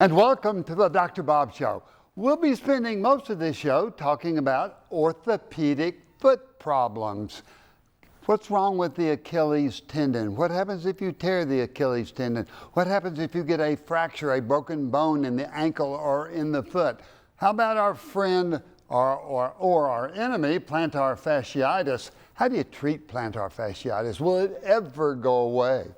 And welcome to the Dr. Bob Show. We'll be spending most of this show talking about orthopedic foot problems. What's wrong with the Achilles tendon? What happens if you tear the Achilles tendon? What happens if you get a fracture, a broken bone in the ankle or in the foot? How about our friend or our enemy, plantar fasciitis? How do you treat plantar fasciitis? Will it ever go away?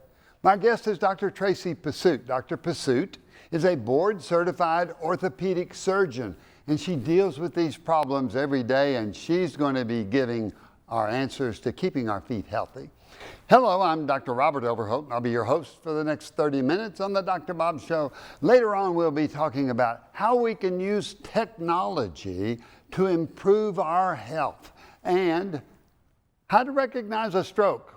My guest is Dr. Tracy Pesut. Dr. Pesut is a board-certified orthopedic surgeon, and she deals with these problems every day, and she's going to be giving our answers to keeping our feet healthy. Hello, I'm Dr. Robert Overholt, and I'll be your host for the next 30 minutes on the Dr. Bob Show. Later on, we'll be talking about how we can use technology to improve our health and how to recognize a stroke,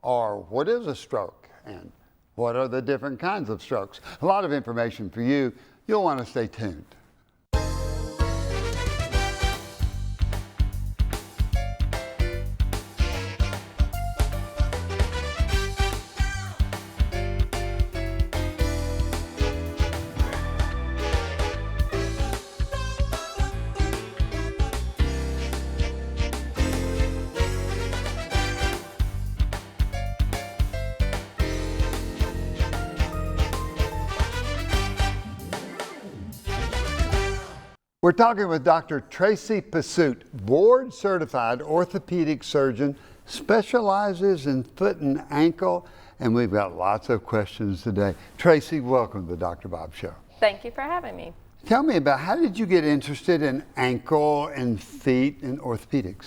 or what is a stroke, and what are the different kinds of strokes? A lot of information for you. You'll want to stay tuned. We're talking with Dr. Tracy Pesut, board-certified orthopedic surgeon, specializes in foot and ankle, and we've got lots of questions today. Tracy, welcome to the Dr. Bob Show. Thank you for having me. Tell me about, how did you get interested in ankle and feet and orthopedics?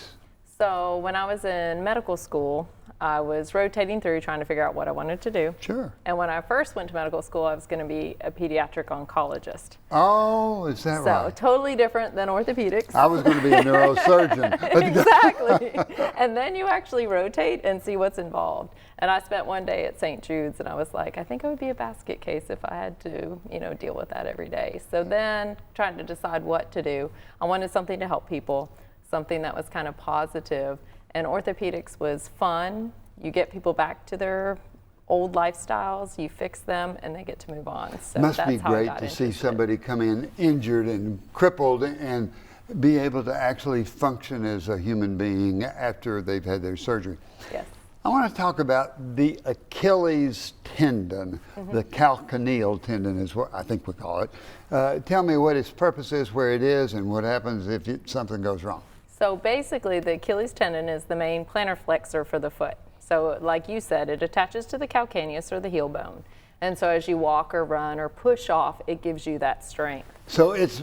So when I was in medical school, I was rotating through trying to figure out what I wanted to do. Sure. And when I first went to medical school, I was going to be a pediatric oncologist. Oh, is that right? So totally different than orthopedics. I was going to be a neurosurgeon. Exactly. And then you actually rotate and see what's involved. And I spent one day at St. Jude's, and I was like, I think I would be a basket case if I had to, deal with that every day. So then trying to decide what to do, I wanted something to help people, something that was kind of positive. And orthopedics was fun. You get people back to their old lifestyles, you fix them, and they get to move on. So must that's be how I great got to see interested. somebody come in injured and crippled and be able to actually function as a human being after they've had their surgery. Yes. I want to talk about the Achilles tendon, the calcaneal tendon is what I think we call it. Tell me what its purpose is, where it is, and what happens if something goes wrong. So basically, the Achilles tendon is the main plantar flexor for the foot. So like you said, it attaches to the calcaneus or the heel bone. And so as you walk or run or push off, it gives you that strength. So it's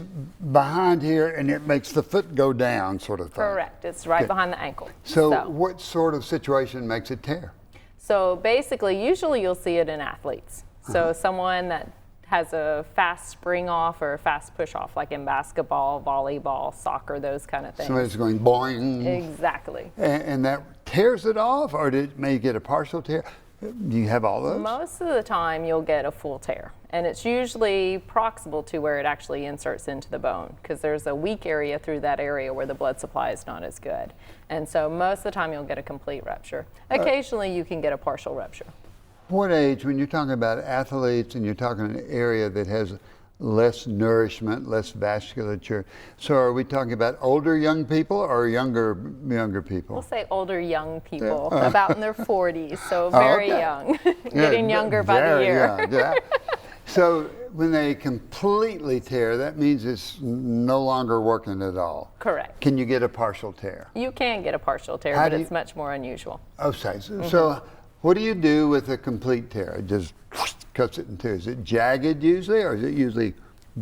behind here and it makes the foot go down, sort of thing. Correct. It's right behind the ankle. So what sort of situation makes it tear? So basically, usually you'll see it in athletes. So someone that has a fast spring off or a fast push off, like in basketball, volleyball, soccer, those kind of things. Somebody's going boing. Exactly. And that tears it off, or may you get a partial tear? Do you have all those? Most of the time you'll get a full tear, and it's usually proximal to where it actually inserts into the bone, because there's a weak area through that area where the blood supply is not as good. And so most of the time you'll get a complete rupture. Occasionally you can get a partial rupture. What age, when you're talking about athletes and you're talking an area that has less nourishment, less vasculature, so are we talking about older young people or younger people? We'll say older young people, about in their 40s, so very young, getting younger by the year. Young, yeah. So when they completely tear, that means it's no longer working at all. Correct. Can you get a partial tear? You can get a partial tear, but it's much more unusual. Okay, so what do you do with a complete tear? It just cuts it in two. Is it jagged usually, or is it usually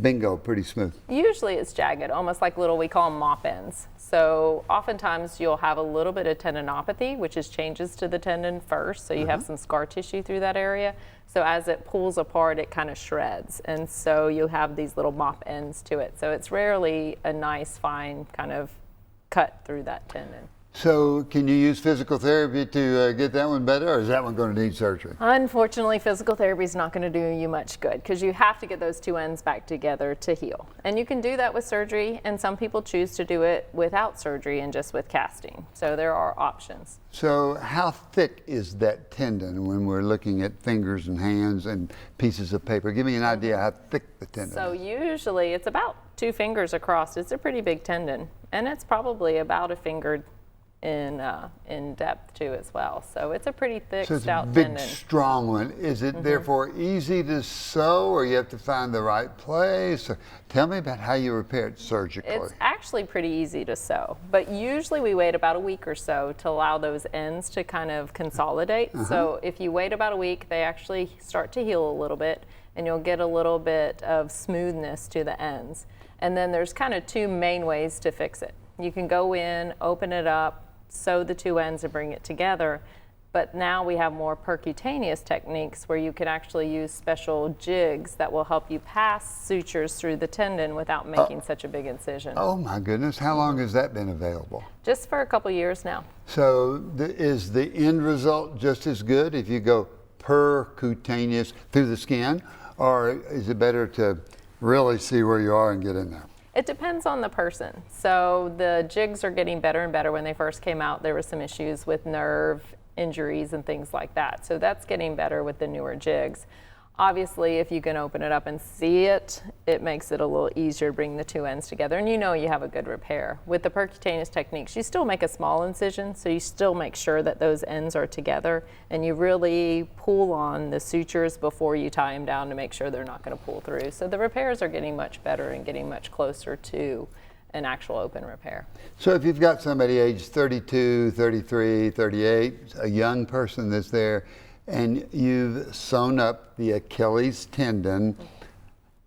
bingo, pretty smooth? Usually it's jagged, almost like little, we call them mop ends. So oftentimes you'll have a little bit of tendinopathy, which is changes to the tendon first. So you have some scar tissue through that area. So as it pulls apart, it kind of shreds. And so you'll have these little mop ends to it. So it's rarely a nice, fine kind of cut through that tendon. So can you use physical therapy to get that one better, or is that one going to need surgery? Unfortunately, physical therapy is not going to do you much good because you have to get those two ends back together to heal. And you can do that with surgery, and some people choose to do it without surgery and just with casting. So there are options. So how thick is that tendon when we're looking at fingers and hands and pieces of paper? Give me an idea how thick the tendon So is. usually it's about 2 fingers across. It's a pretty big tendon, and it's probably about a finger in depth too as well. So it's a pretty thick, So it's a stout big, tendon. strong one. Is it therefore easy to sew, or you have to find the right place? Or tell me about how you repair it surgically. It's actually pretty easy to sew, but usually we wait about a week or so to allow those ends to kind of consolidate. So if you wait about a week, they actually start to heal a little bit, and you'll get a little bit of smoothness to the ends. And then there's kind of 2 main ways to fix it. You can go in, open it up, sew the 2 ends and bring it together. But now we have more percutaneous techniques where you can actually use special jigs that will help you pass sutures through the tendon without making such a big incision. Oh my goodness, how long has that been available? Just for a couple years now. So is the end result just as good if you go percutaneous through the skin, or is it better to really see where you are and get in there? It depends on the person. So the jigs are getting better and better. When they first came out, there were some issues with nerve injuries and things like that. So that's getting better with the newer jigs. Obviously, if you can open it up and see it, it makes it a little easier to bring the 2 ends together, and you know you have a good repair. With the percutaneous techniques, you still make a small incision, so you still make sure that those ends are together, and you really pull on the sutures before you tie them down to make sure they're not going to pull through. So the repairs are getting much better and getting much closer to an actual open repair. So if you've got somebody aged 32, 33, 38, a young person that's there, and you've sewn up the Achilles tendon,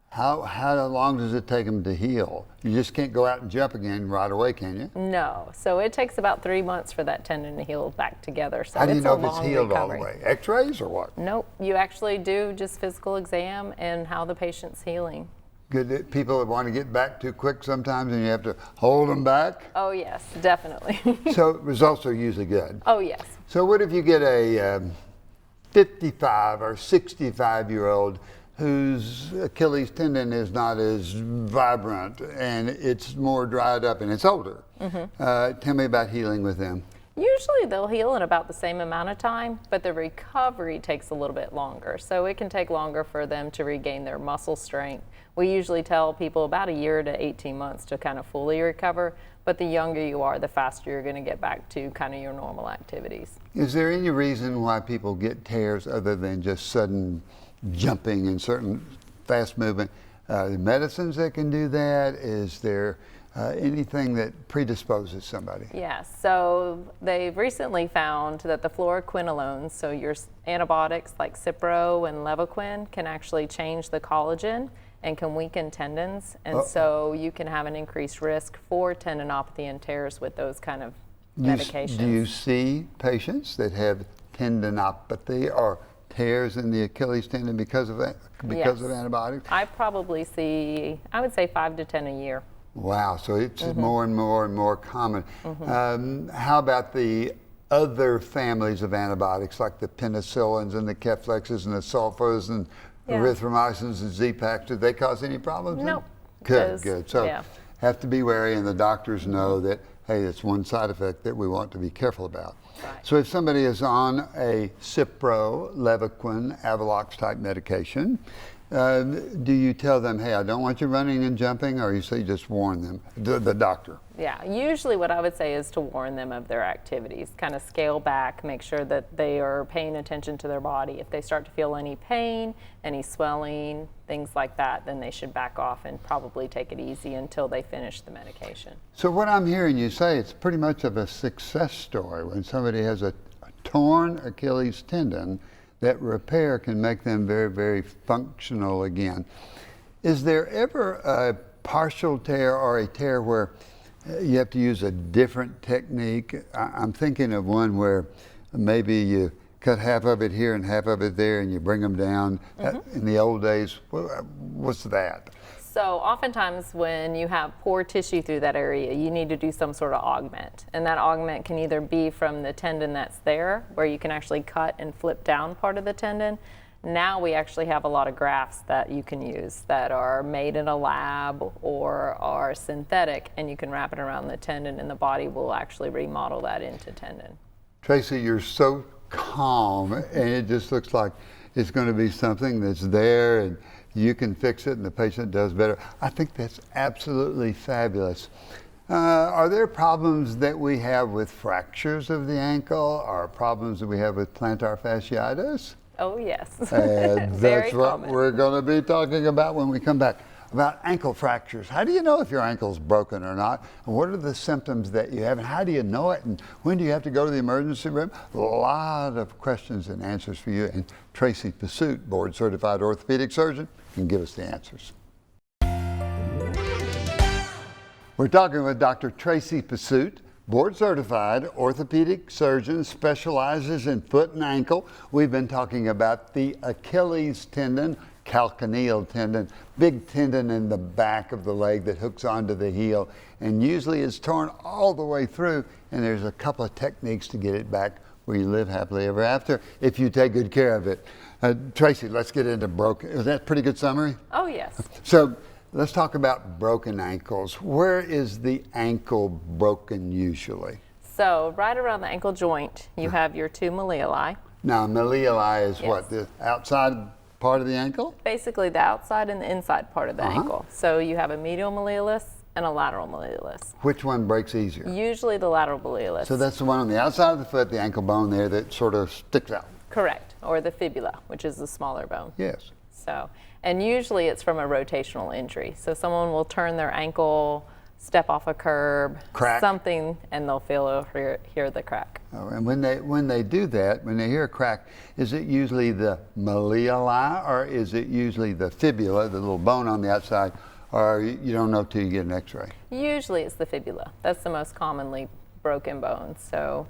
how long does it take them to heal? You just can't go out and jump again right away, can you? No. So it takes about 3 months for that tendon to heal back together. So How do you it's know a if it's long healed recovery. all the way? X-rays or what? Nope. You actually do just physical exam and how the patient's healing. Good people that want to get back too quick sometimes, and you have to hold them back. Oh, yes, definitely. So results are usually good. Oh, yes. So what if you get a 55 or 65-year-old whose Achilles tendon is not as vibrant and it's more dried up and it's older? Tell me about healing with them. Usually they'll heal in about the same amount of time, but the recovery takes a little bit longer. So it can take longer for them to regain their muscle strength. We usually tell people about a year to 18 months to kind of fully recover, but the younger you are, the faster you're going to get back to kind of your normal activities. Is there any reason why people get tears other than just sudden jumping and certain fast movement? Medicines that can do that? Is there anything that predisposes somebody? Yes, so they've recently found that the fluoroquinolones, so your antibiotics like Cipro and Levaquin, can actually change the collagen and can weaken tendons, and so you can have an increased risk for tendinopathy and tears with those kind of medications. Do you see patients that have tendinopathy or tears in the Achilles tendon because of antibiotics? I probably see, I would say 5 to 10 a year. Wow, so it's more and more and more common. How about the other families of antibiotics like the penicillins and the Keflexes and the sulfas and erythromycins and Z-Paks? Do they cause any problems? Nope. Good, good. So have to be wary, and the doctors know that, hey, it's one side effect that we want to be careful about. Right. So if somebody is on a Cipro, Levaquin, Avelox type medication, do you tell them, hey, I don't want you running and jumping, or you say just warn them, the doctor? Yeah, usually what I would say is to warn them of their activities, kind of scale back, make sure that they are paying attention to their body. If they start to feel any pain, any swelling, things like that, then they should back off and probably take it easy until they finish the medication. So what I'm hearing you say, it's pretty much of a success story when somebody has a torn Achilles tendon. That repair can make them very, very functional again. Is there ever a partial tear or a tear where you have to use a different technique? I'm thinking of one where maybe you cut half of it here and half of it there and you bring them down. In the old days, what's that? So oftentimes when you have poor tissue through that area, you need to do some sort of augment. And that augment can either be from the tendon that's there, where you can actually cut and flip down part of the tendon. Now we actually have a lot of grafts that you can use that are made in a lab or are synthetic, and you can wrap it around the tendon and the body will actually remodel that into tendon. Tracy, you're so calm, and it just looks like it's going to be something that's there and you can fix it and the patient does better. I think that's absolutely fabulous. Are there problems that we have with fractures of the ankle or problems that we have with plantar fasciitis? Oh yes, And very that's what common. we're going to be talking about when we come back. About ankle fractures. How do you know if your ankle's broken or not? And what are the symptoms that you have? And how do you know it? And when do you have to go to the emergency room? A lot of questions and answers for you. And Tracy Pesut, board certified orthopedic surgeon, can give us the answers. We're talking with Dr. Tracy Pesut, board certified orthopedic surgeon, specializes in foot and ankle. We've been talking about the Achilles tendon, calcaneal tendon, big tendon in the back of the leg that hooks onto the heel and usually is torn all the way through, and there's a couple of techniques to get it back where you live happily ever after if you take good care of it. Tracy, let's get into broken. Is that a pretty good summary? Oh yes. So let's talk about broken ankles. Where is the ankle broken usually? So right around the ankle joint, you have your two malleoli. Now, malleoli is Yes. what, the outside part of the ankle? Basically the outside and the inside part of the ankle. So you have a medial malleolus and a lateral malleolus. Which one breaks easier? Usually the lateral malleolus. So that's the one on the outside of the foot, the ankle bone there that sort of sticks out. Correct. Or the fibula, which is the smaller bone. Yes. So, and usually it's from a rotational injury. So someone will turn their ankle, step off a curb, Crack. something, and they'll feel or hear the crack. Oh, and when they do that, when they hear a crack, is it usually the malleoli or is it usually the fibula, the little bone on the outside, or you don't know till you get an x-ray? Usually it's the fibula. That's the most commonly broken bone. So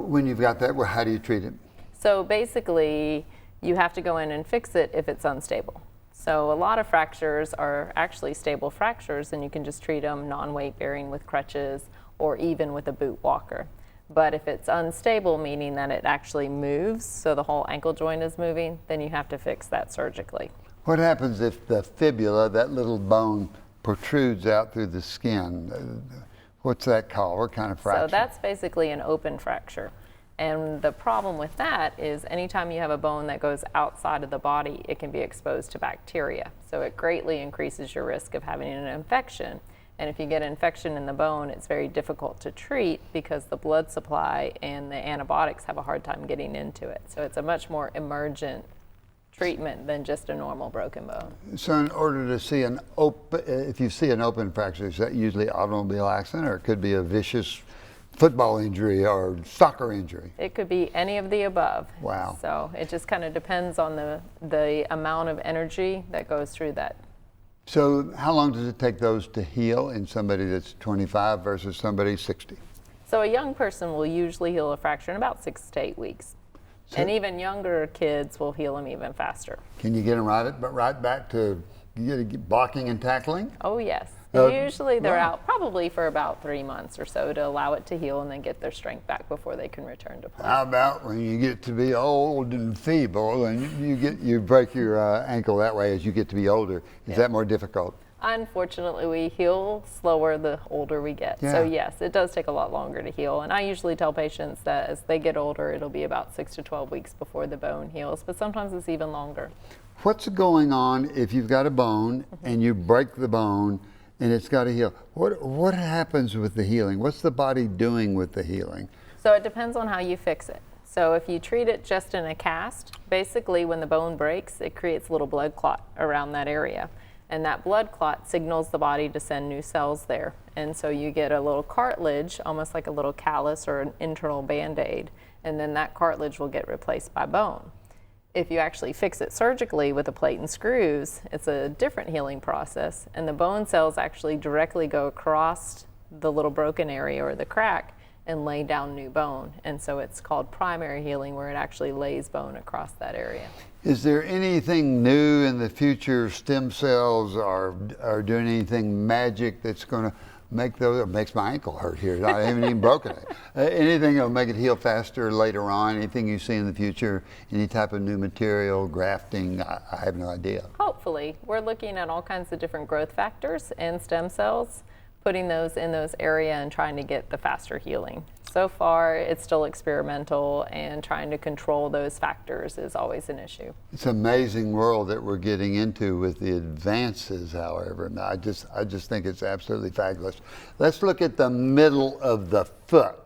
when you've got that, well, how do you treat it? So basically, you have to go in and fix it if it's unstable. So a lot of fractures are actually stable fractures, and you can just treat them non-weight bearing with crutches or even with a boot walker. But if it's unstable, meaning that it actually moves, so the whole ankle joint is moving, then you have to fix that surgically. What happens if the fibula, that little bone, protrudes out through the skin? What's that called? What kind of fracture? So that's basically an open fracture. And the problem with that is anytime you have a bone that goes outside of the body, it can be exposed to bacteria. So it greatly increases your risk of having an infection. And if you get an infection in the bone, it's very difficult to treat because the blood supply and the antibiotics have a hard time getting into it. So it's a much more emergent treatment than just a normal broken bone. So in order to see an open, if you see an open fracture, is that usually automobile accident, or it could be a vicious football injury or soccer injury? It could be any of the above. Wow. So it just kind of depends on the amount of energy that goes through that. So how long does it take those to heal in somebody that's 25 versus somebody 60? So a young person will usually heal a fracture in about 6 to 8 weeks. So- And even younger kids will heal them even faster. Can you get them right back to blocking and tackling? Oh yes. Uh, Usually they're wow. out probably for about 3 months or so to allow it to heal and then get their strength back before they can return to play. How about when you get to be old and feeble and you break your ankle that way as you get to be older? Is that more difficult? Unfortunately, we heal slower the older we get. So Yeah. yes, it does take a lot longer to heal. And I usually tell patients that as they get older, it'll be about 6 to 12 weeks before the bone heals, but sometimes it's even longer. What's going on if you've got a bone and you break the bone and it's got to heal? What happens with the healing? What's the body doing with the healing? So it depends on how you fix it. So if you treat it just in a cast, basically when the bone breaks, it creates a little blood clot around that area. And that blood clot signals the body to send new cells there. And so you get a little cartilage, almost like a little callus or an internal Band-Aid, and then that cartilage will get replaced by bone. If you actually fix it surgically with a plate and screws, it's a different healing process, and the bone cells actually directly go across the little broken area or the crack, and lay down new bone. And so it's called primary healing, where it actually lays bone across that area. Is there anything new in the future? Stem cells are doing anything magic that's going to make those? It makes my ankle hurt here. I haven't even broken it. Anything that'll make it heal faster later on? Anything you see in the future? Any type of new material, grafting? I have no idea. Hopefully. We're looking at all kinds of different growth factors and stem cells, putting those in those areas and trying to get the faster healing. So far, it's still experimental, and trying to control those factors is always an issue. It's an amazing world that we're getting into with the advances, however. And I just think it's absolutely fabulous. Let's look at the middle of the foot.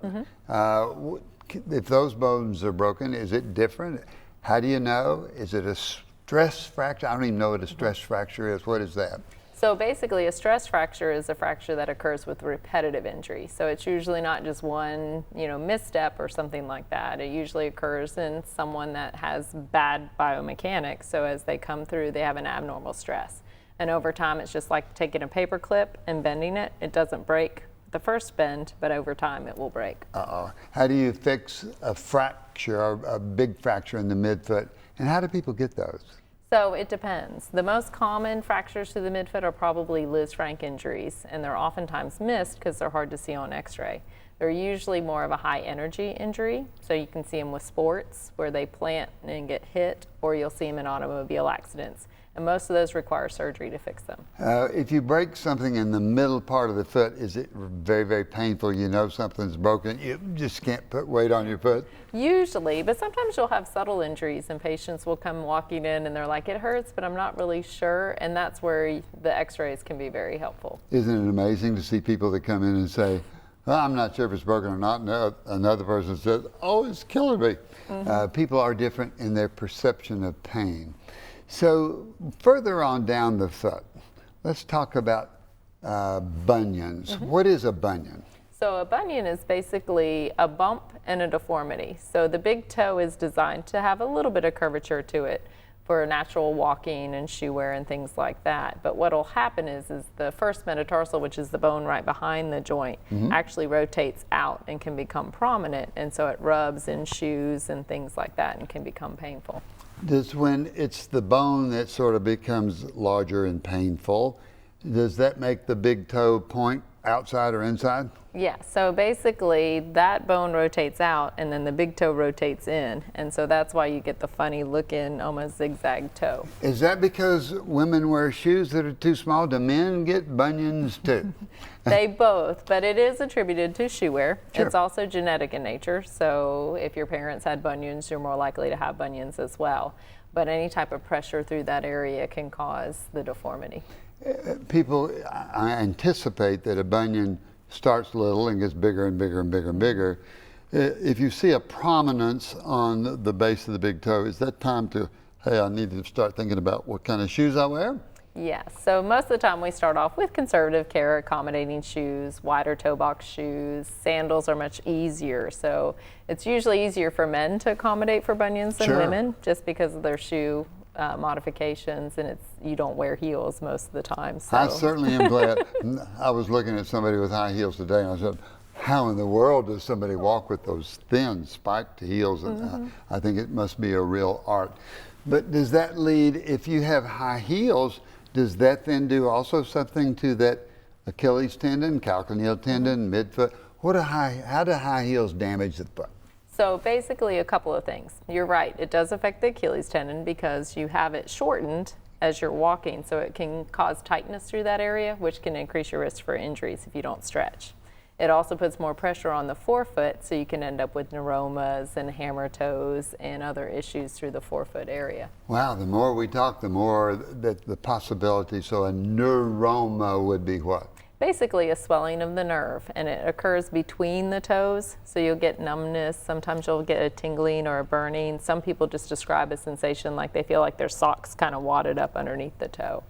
If those bones are broken, is it different? How do you know? Is it a stress fracture? I don't even know what a stress fracture is. What is that? So basically, a stress fracture is a fracture that occurs with repetitive injury. So it's usually not just one, misstep or something like that. It usually occurs in someone that has bad biomechanics. So as they come through, they have an abnormal stress. And over time, it's just like taking a paper clip and bending it. It doesn't break the first bend, but over time, it will break. How do you fix a fracture, a big fracture in the midfoot? And how do people get those? So it depends. The most common fractures to the midfoot are probably Liz Frank injuries, and they're oftentimes missed because they're hard to see on x-ray. They're usually more of a high energy injury, so you can see them with sports where they plant and get hit, or you'll see them in automobile accidents. And most of those require surgery to fix them. If you break something in the middle part of the foot, is it very, very painful? You know something's broken, you just can't put weight on your foot? Usually, but sometimes you'll have subtle injuries, and patients will come walking in and they're like, it hurts, but I'm not really sure, and that's where the x-rays can be very helpful. Isn't it amazing to see people that come in and say, well, I'm not sure if it's broken or not, and another person says, oh, it's killing me. People are different in their perception of pain. So further on down the foot, let's talk about bunions. What is a bunion? So a bunion is basically a bump and a deformity. So the big toe is designed to have a little bit of curvature to it for natural walking and shoe wear and things like that. But what will happen is the first metatarsal, which is the bone right behind the joint, actually rotates out and can become prominent, and so it rubs in shoes and things like that and can become painful. When it's the bone that sort of becomes larger and painful, does that make the big toe point outside or inside? Yeah, so basically that bone rotates out and then the big toe rotates in, and so that's why you get the funny looking almost zigzag toe. Is that because women wear shoes that are too small? Do men get bunions too? They both, but it is attributed to shoe wear. Sure. It's also genetic in nature, so if your parents had bunions, you're more likely to have bunions as well. But any type of pressure through that area can cause the deformity. People anticipate that a bunion starts little and gets bigger and bigger and bigger and bigger. If you see a prominence on the base of the big toe, is that time to, hey, I need to start thinking about what kind of shoes I wear? Yes, so most of the time we start off with conservative care, accommodating shoes, wider toe box shoes. Sandals are much easier, so it's usually easier for men to accommodate for bunions than women, just because of their shoe modifications, and you don't wear heels most of the time. So. I certainly am glad. I was looking at somebody with high heels today, and I said, how in the world does somebody walk with those thin spiked heels? And I think it must be a real art. But does that lead, if you have high heels, does that then do also something to that Achilles tendon, calcaneal tendon, midfoot? How do high heels damage the foot? So basically a couple of things. You're right, it does affect the Achilles tendon because you have it shortened as you're walking, so it can cause tightness through that area, which can increase your risk for injuries if you don't stretch. It also puts more pressure on the forefoot, so you can end up with neuromas and hammer toes and other issues through the forefoot area. Wow, the more we talk, the more that the possibility. So a neuroma would be what? Basically a swelling of the nerve, and it occurs between the toes, so you'll get numbness. Sometimes you'll get a tingling or a burning. Some people just describe a sensation like they feel like their socks kind of wadded up underneath the toe.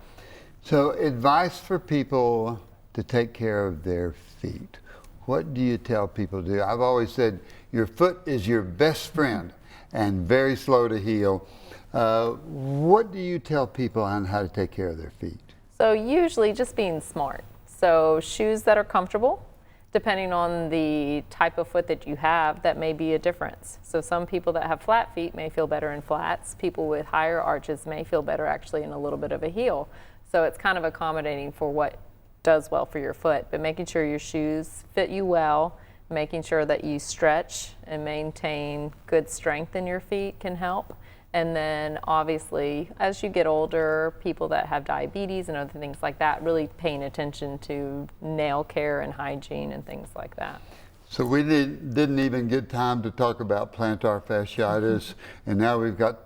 So advice for people to take care of their feet. What do you tell people to do? I've always said your foot is your best friend and very slow to heal. What do you tell people on how to take care of their feet? So usually just being smart. So shoes that are comfortable, depending on the type of foot that you have, that may be a difference. So some people that have flat feet may feel better in flats. People with higher arches may feel better actually in a little bit of a heel. So it's kind of accommodating for what does well for your foot, but making sure your shoes fit you well, making sure that you stretch and maintain good strength in your feet can help. And then obviously, as you get older, people that have diabetes and other things like that, really paying attention to nail care and hygiene and things like that. So we didn't even get time to talk about plantar fasciitis, and now we've got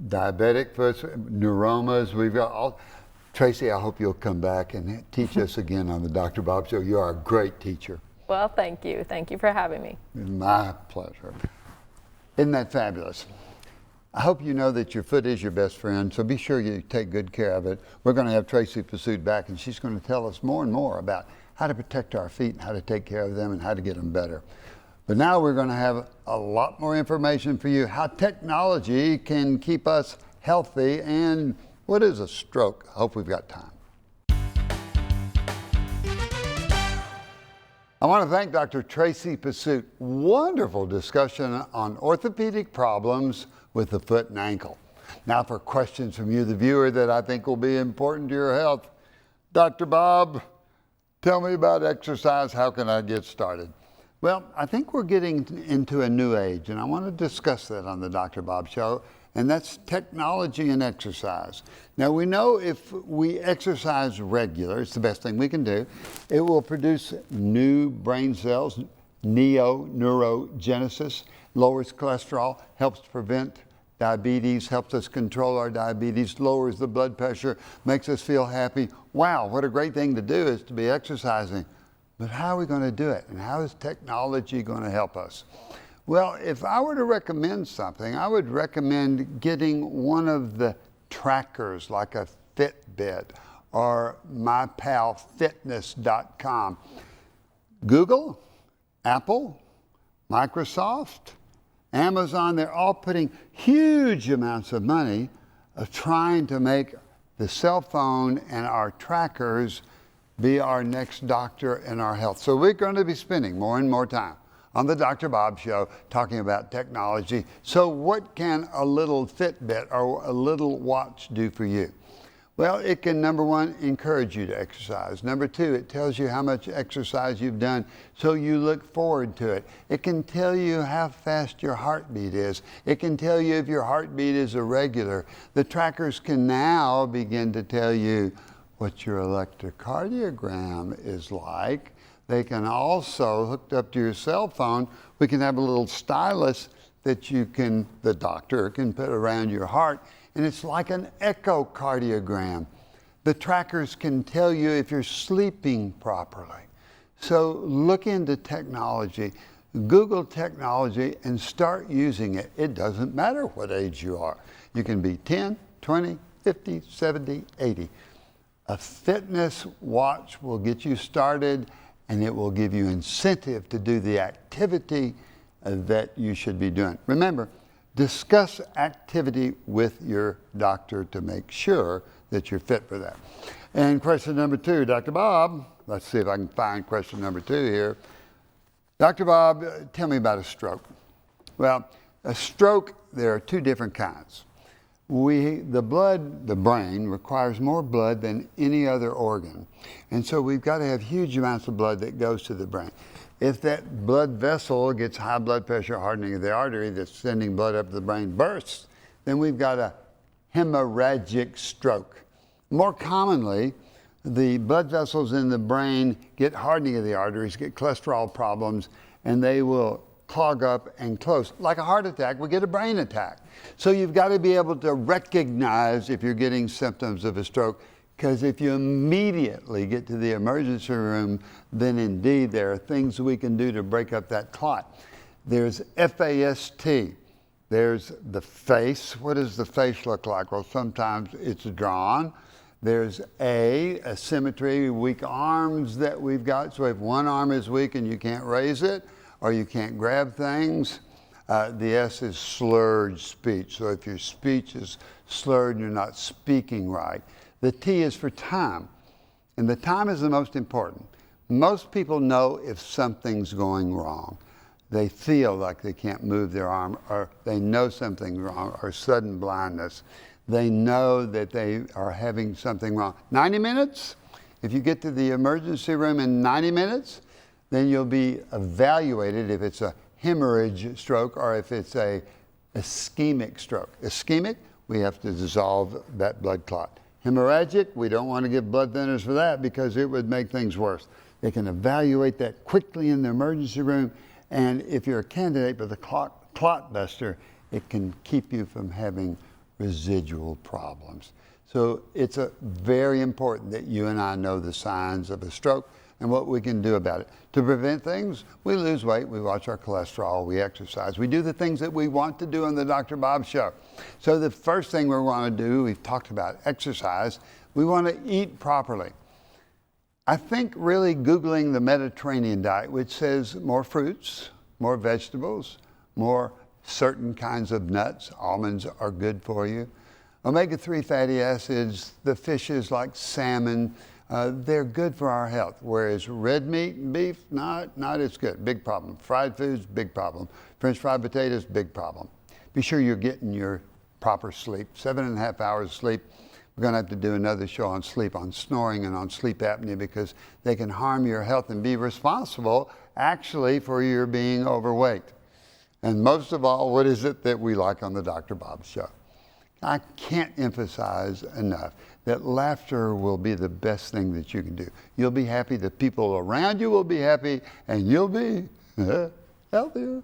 diabetic foot, neuromas, we've got all. Tracy, I hope you'll come back and teach us again on the Dr. Bob Show. You are a great teacher. Well, thank you. Thank you for having me. My pleasure. Isn't that fabulous? I hope you know that your foot is your best friend, so be sure you take good care of it. We're going to have Tracy Pesut back, and she's going to tell us more and more about how to protect our feet and how to take care of them and how to get them better. But now we're going to have a lot more information for you, how technology can keep us healthy, and what is a stroke? I hope we've got time. I want to thank Dr. Tracy Pesut. Wonderful discussion on orthopedic problems with the foot and ankle. Now for questions from you, the viewer, that I think will be important to your health. Dr. Bob, tell me about exercise. How can I get started? Well, I think we're getting into a new age, and I want to discuss that on the Dr. Bob Show, and that's technology and exercise. Now we know if we exercise regular, it's the best thing we can do, it will produce new brain cells, neurogenesis, lowers cholesterol, helps prevent diabetes, helps us control our diabetes, lowers the blood pressure, makes us feel happy. Wow, what a great thing to do is to be exercising. But how are we going to do it? And how is technology going to help us? Well, if I were to recommend something, I would recommend getting one of the trackers like a Fitbit or mypalfitness.com. Google, Apple, Microsoft, Amazon, they're all putting huge amounts of money of trying to make the cell phone and our trackers be our next doctor in our health. So we're going to be spending more and more time on the Dr. Bob Show talking about technology. So what can a little Fitbit or a little watch do for you? Well, it can, number one, encourage you to exercise. Number two, it tells you how much exercise you've done, so you look forward to it. It can tell you how fast your heartbeat is. It can tell you if your heartbeat is irregular. The trackers can now begin to tell you what your electrocardiogram is like. They can also, hooked up to your cell phone, we can have a little stylus that you can, the doctor can put around your heart, and it's like an echocardiogram. The trackers can tell you if you're sleeping properly. So look into technology, Google technology, and start using it. It doesn't matter what age you are. You can be 10, 20, 50, 70, 80. A fitness watch will get you started, and it will give you incentive to do the activity that you should be doing. Remember, discuss activity with your doctor to make sure that you're fit for that. And question number two, Dr. Bob, let's see if I can find question number two here. Dr. Bob, tell me about a stroke. Well, a stroke, there are two different kinds. The brain requires more blood than any other organ. And so we've got to have huge amounts of blood that goes to the brain. If that blood vessel gets high blood pressure, hardening of the artery that's sending blood up to the brain bursts, then we've got a hemorrhagic stroke. More commonly, the blood vessels in the brain get hardening of the arteries, get cholesterol problems, and they will clog up and close. Like a heart attack, we get a brain attack. So you've got to be able to recognize if you're getting symptoms of a stroke, because if you immediately get to the emergency room, then indeed there are things we can do to break up that clot. There's FAST. There's the face. What does the face look like? Well, sometimes it's drawn. There's asymmetry, weak arms that we've got. So if one arm is weak and you can't raise it, or you can't grab things, the S is slurred speech. So if your speech is slurred and you're not speaking right. The T is for time, and the time is the most important. Most people know if something's going wrong. They feel like they can't move their arm, or they know something's wrong, or sudden blindness. They know that they are having something wrong. 90 minutes? If you get to the emergency room in 90 minutes, then you'll be evaluated if it's a hemorrhage stroke or if it's a ischemic stroke. Ischemic, we have to dissolve that blood clot. Hemorrhagic, we don't want to give blood thinners for that because it would make things worse. They can evaluate that quickly in the emergency room, and if you're a candidate for the clot buster, it can keep you from having residual problems. So it's very important that you and I know the signs of a stroke and what we can do about it. To prevent things, we lose weight, we watch our cholesterol, we exercise, we do the things that we want to do on the Dr. Bob Show. So the first thing we want to do, we've talked about exercise, we want to eat properly. I think really Googling the Mediterranean diet, which says more fruits, more vegetables, more certain kinds of nuts, almonds are good for you. Omega-3 fatty acids, the fishes like salmon, they're good for our health, whereas red meat and beef, not as good. Big problem. Fried foods, big problem. French fried potatoes, big problem. Be sure you're getting your proper sleep. 7.5 hours sleep. We're going to have to do another show on sleep, on snoring and on sleep apnea, because they can harm your health and be responsible, actually, for your being overweight. And most of all, what is it that we like on the Dr. Bob Show? I can't emphasize enough that laughter will be the best thing that you can do. You'll be happy, the people around you will be happy, and you'll be healthier.